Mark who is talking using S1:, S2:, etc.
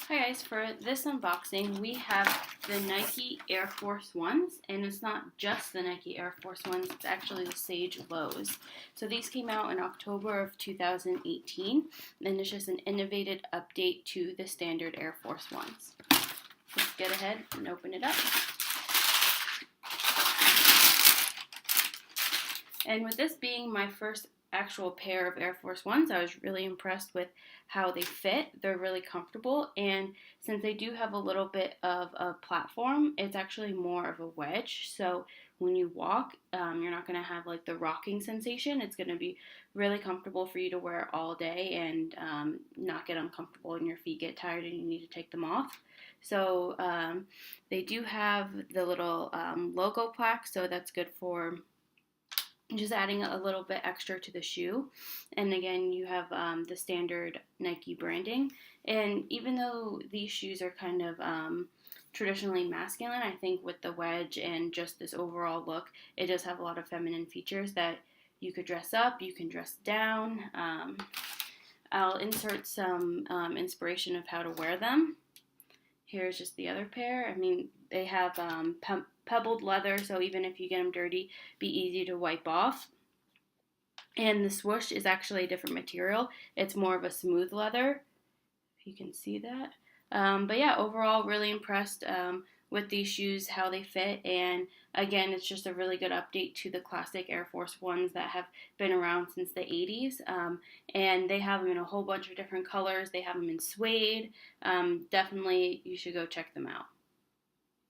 S1: Hi guys, for this unboxing we have the Nike Air Force Ones, and it's not just the Nike Air Force Ones, it's actually the Sage Lows. So these came out in October of 2018, and it's just an innovative update to the standard Air Force Ones. Let's get ahead and open it up. And with this being my first actual pair of Air Force Ones, I was really impressed with how they fit. They're really comfortable, and since they do have a little bit of a platform, it's actually more of a wedge. So when you walk, you're not going to have like the rocking sensation. It's going to be really comfortable for you to wear all day and not get uncomfortable and your feet get tired and you need to take them off. So they do have the little logo plaque, so that's good for just adding a little bit extra to the shoe. And again, you have the standard Nike branding. And even though these shoes are kind of traditionally masculine, I think with the wedge and just this overall look, it does have a lot of feminine features that you could dress up, you can dress down. I'll insert some inspiration of how to wear them. Here's just the other pair. I mean, they have pebbled leather, so even if you get them dirty, be easy to wipe off. And the swoosh is actually a different material. It's more of a smooth leather, if you can see that. But yeah, overall, really impressed with these shoes, how they fit. And again, it's just a really good update to the classic Air Force Ones that have been around since the 80s. And they have them in a whole bunch of different colors. They have them in suede. Definitely, you should go check them out.